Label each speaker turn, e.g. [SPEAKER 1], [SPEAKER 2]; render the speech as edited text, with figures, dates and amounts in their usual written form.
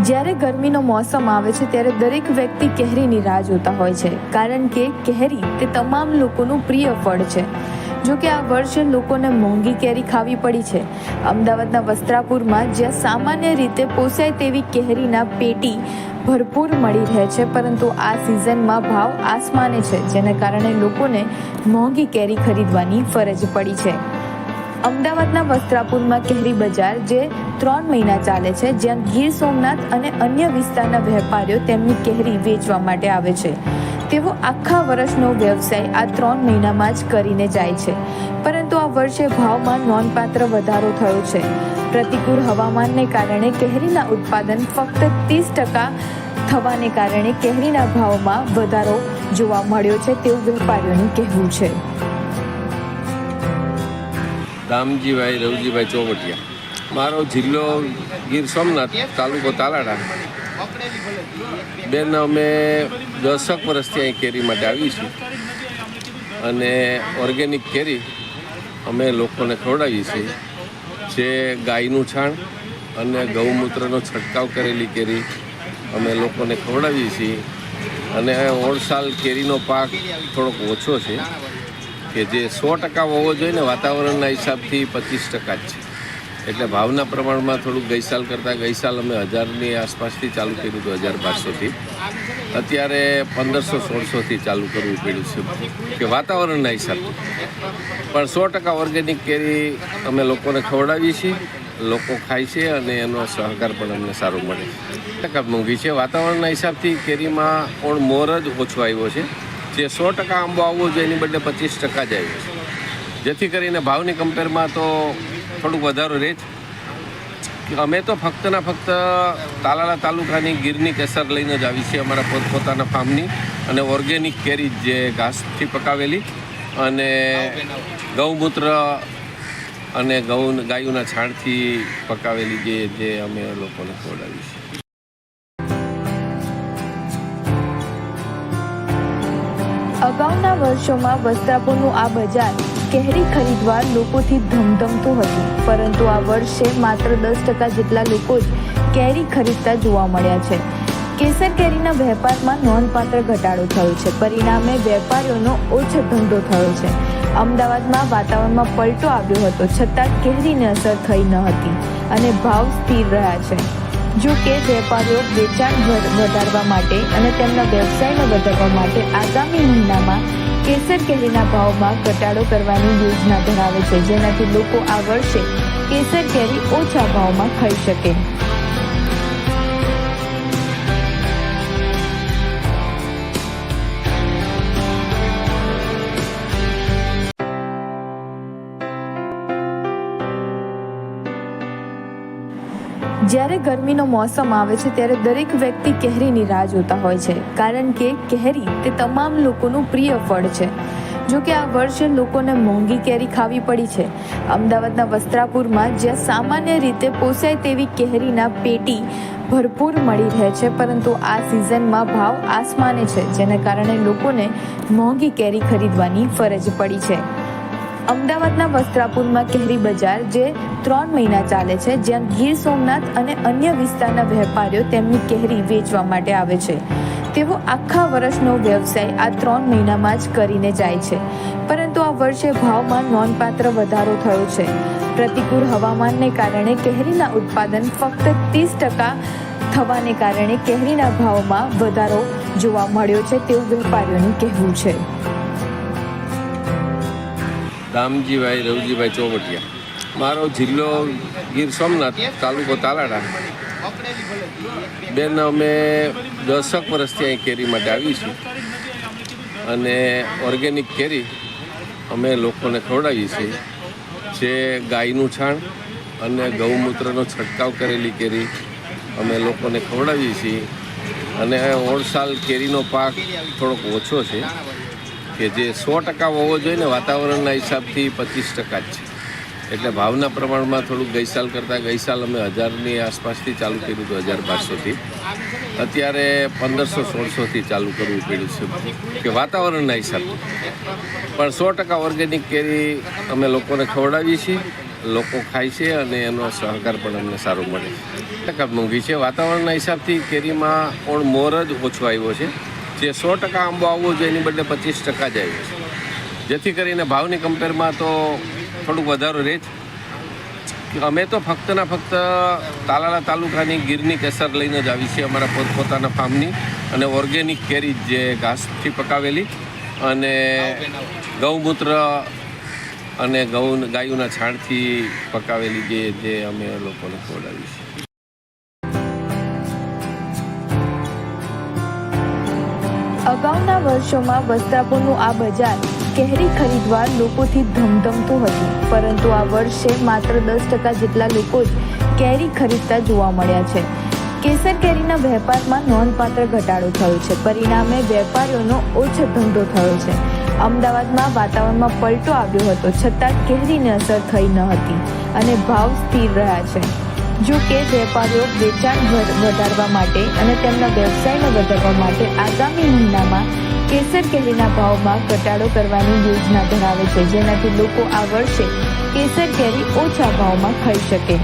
[SPEAKER 1] જ્યારે ગરમીનો મોસમ આવે છે ત્યારે દરેક વ્યક્તિ કેરીની રાહ જોતા હોય છે, કારણ કે કેરી તે તમામ લોકોનું પ્રિય ફળ છે. જો કે આ વર્ષે લોકોને મોંઘી કેરી ખાવી પડી છે. અમદાવાદના વસ્ત્રાપુરમાં જ્યાં સામાન્ય રીતે પોસાય તેવી કેરીના પેટી ભરપૂર મળી રહે છે, પરંતુ આ સિઝનમાં ભાવ આસમાને છે, જેને કારણે લોકોને મોંઘી કેરી ખરીદવાની ફરજ પડી છે. અમદાવાદના વસ્ત્રાપુરમાં કેરી બજાર જે 3 મહિના ચાલે છે, જ્યાં ગીર સોમનાથ અને અન્ય વિસ્તારના વેપારીઓ તેમની કેરી વેચવા માટે આવે છે. તેઓ આખા વર્ષનો વ્યવસાય આ 3 મહિનામાં જ કરીને જાય છે, પરંતુ આ વર્ષે ભાવમાં નોંધપાત્ર વધારો થયો છે. પ્રતિકૂળ હવામાનને કારણે કેરીના ઉત્પાદન ફક્ત 30% થવાને કારણે કેરીના ભાવમાં વધારો જોવા મળ્યો છે, તેવું વેપારીઓનું કહેવું છે.
[SPEAKER 2] રામજીભાઈ રવજીભાઈ ચોવટિયા. મારો જિલ્લો ગીર સોમનાથ, તાલુકો તાલાડા. બેન, અમે 10 વર્ષથી અહીં કેરી માટે આવી છીએ અને ઓર્ગેનિક કેરી અમે લોકોને ખવડાવીએ છીએ. જે ગાયનું છાણ અને ગૌમૂત્રનો છંટકાવ કરેલી કેરી અમે લોકોને ખવડાવીએ છીએ. અને ઓળ સાલ કેરીનો પાક થોડોક ઓછો છે, કે જે 100% હોવો જોઈએ ને, વાતાવરણના હિસાબથી 25% જ છે. એટલે ભાવના પ્રમાણમાં થોડુંક ગઈ સાલ કરતાં, ગઈ સાલ અમે 1000ની આસપાસથી ચાલુ કર્યું હતું, 1200થી. અત્યારે 1500-1600થી ચાલુ કરવું પડ્યું છે, કે વાતાવરણના હિસાબથી. પણ 100% ઓર્ગેનિક કેરી અમે લોકોને ખવડાવીએ છીએ, લોકો ખાય છે અને એનો સહકાર પણ અમને સારો મળે છે. 1% મોંઘી છે. વાતાવરણના હિસાબથી કેરીમાં ઓણ મોર જ ઓછો આવ્યો છે. જે 100% આંબો આવવો જોઈએ એની બદલે 25% જ આવ્યો છે, જેથી કરીને ભાવની કમ્પેરમાં તો થોડુંક વધારો રહે છે. અમે તો ફક્ત તાલાળા તાલુકાની ગીરની કેસર લઈને જ આવી છીએ, અમારા પોતપોતાના ફાર્મની, અને ઓર્ગેનિક કેરી જે ઘાસથી પકાવેલી અને ગૌમૂત્ર અને ગાયોના છાણથી પકાવેલી જે અમે લોકોને ખવડાવી છે.
[SPEAKER 1] અગાઉના વર્ષોમાં વસ્ત્રાપુરનું આ બજાર કેરી ખરીદવા લોકોથી ધમધમતું હતું, પરંતુ આ વર્ષે માત્ર 10% જેટલા લોકો જ કેરી ખરીદતા જોવા મળ્યા છે. કેસર કેરીના વેપારમાં નોંધપાત્ર ઘટાડો થયો છે. પરિણામે વેપારીઓનો ઓછો ધંધો થયો છે. અમદાવાદમાં વાતાવરણમાં પલટો આવ્યો હતો, છતાં કેરીને અસર થઈ ન હતી અને ભાવ સ્થિર રહ્યા છે. જો કે વેપારીઓ વેચાણ વધારવા માટે અને તેમના વ્યવસાયને વધારવા માટે આગામી મહિનામાં કેસર કેરીના ભાવમાં ઘટાડો કરવાની યોજના ધરાવે છે, જેનાથી લોકો આ વર્ષે કેસર કેરી ઓછા ભાવમાં ખાઈ શકે. જ્યારે ગરમીનો મોસમ આવે છે ત્યારે દરેક વ્યક્તિ કેરીની રાહ જોતા હોય છે, કારણ કે કેરી તે તમામ લોકોનું પ્રિય ફળ છે. જો કે આ વર્ષે લોકોને મોંઘી કેરી ખાવી પડી છે. અમદાવાદના વસ્ત્રાપુરમાં જ્યાં સામાન્ય રીતે પોસાય તેવી કેરીના પેટી ભરપૂર મળી રહે છે, પરંતુ આ સિઝનમાં ભાવ આસમાને છે, જેને કારણે લોકોને મોંઘી કેરી ખરીદવાની ફરજ પડી છે. અમદાવાદના વસ્ત્રાપુરમાં કેરી બજાર જે 3 મહિના ચાલે છે, જ્યાં ગીર સોમનાથ અને અન્ય વિસ્તારના વેપારીઓ તેમની કેરી વેચવા માટે આવે છે. તેઓ આખા વર્ષનો વ્યવસાય આ 3 મહિનામાં જ કરીને જાય છે, પરંતુ આ વર્ષે ભાવમાં નોંધપાત્ર વધારો થયો છે. પ્રતિકૂળ હવામાનને કારણે કેરીના ઉત્પાદન ફક્ત 30% થવાને કારણે કેરીના ભાવમાં વધારો જોવા મળ્યો છે, તેવું વેપારીઓનું કહેવું છે.
[SPEAKER 2] રામજીભાઈ રવજીભાઈ ચોવટિયા. મારો જિલ્લો ગીર સોમનાથ, તાલુકો તાલાડા. બેન, અમે 10 વર્ષથી અહીં કેરી માટે આવી છીએ અને ઓર્ગેનિક કેરી અમે લોકોને ખવડાવીએ છીએ. જે ગાયનું છાણ અને ગૌમૂત્રનો છંટકાવ કરેલી કેરી અમે લોકોને ખવડાવીએ છીએ. અને ઓળ સાલ કેરીનો પાક થોડોક ઓછો છે, કે જે 100% હોવો જોઈએ ને, વાતાવરણના હિસાબથી 25% જ છે. એટલે ભાવના પ્રમાણમાં થોડુંક ગઈ સાલ કરતાં, ગઈ સાલ અમે 1000ની આસપાસથી ચાલુ કર્યું હતું, 1200થી. અત્યારે 1500-1600થી ચાલુ કરવું પડ્યું છે, કે વાતાવરણના હિસાબથી. પણ 100% ઓર્ગેનિક કેરી અમે લોકોને ખવડાવીએ છીએ, લોકો ખાય છે અને એનો સહકાર પણ અમને સારો મળે છે. 1% મોંઘી છે. વાતાવરણના હિસાબથી કેરીમાં ઓણ મોર જ ઓછો આવ્યો છે. જે 100% આંબો આવવો જોઈએ એની બદલે 25% જ આવ્યો છે, જેથી કરીને ભાવની કમ્પેરમાં તો થોડુંક વધારો રહે જ. અમે તો ફક્ત તાલાલા તાલુકાની ગીરની કેસર લઈને જ આવી છીએ, અમારા પોતપોતાના ફાર્મની, અને ઓર્ગેનિક કેરી જે ઘાસથી પકાવેલી અને ગૌમૂત્ર અને ગાયોના છાણથી પકાવેલી જે અમે લોકોને ખવડાવી છે.
[SPEAKER 1] અગાઉના વર્ષોમાં વસ્ત્રાપુરનું આ બજાર કેરી ખરીદવા લોકોથી ધમધમતું હતું, પરંતુ આ વર્ષે માત્ર 10% જેટલા લોકો જ કેરી ખરીદતા જોવા મળ્યા છે. કેસર કેરીના વેપારમાં નોંધપાત્ર ઘટાડો થયો છે. પરિણામે વેપારીઓનો ઓછો ધંધો થયો છે. અમદાવાદમાં વાતાવરણમાં પલટો આવ્યો હતો, છતાં કેરીને અસર થઈ ન હતી અને ભાવ સ્થિર રહ્યા છે. જો કે વેપારીઓ વેચાણ વધારવા માટે અને તેમના વ્યવસાયને વધારવા માટે આગામી મહિનામાં કેસર કેરીના ભાવમાં ઘટાડો કરવાની યોજના ધરાવે છે, જેનાથી લોકો આ વર્ષે કેસર કેરી ઓછા ભાવમાં ખાઈ શકે.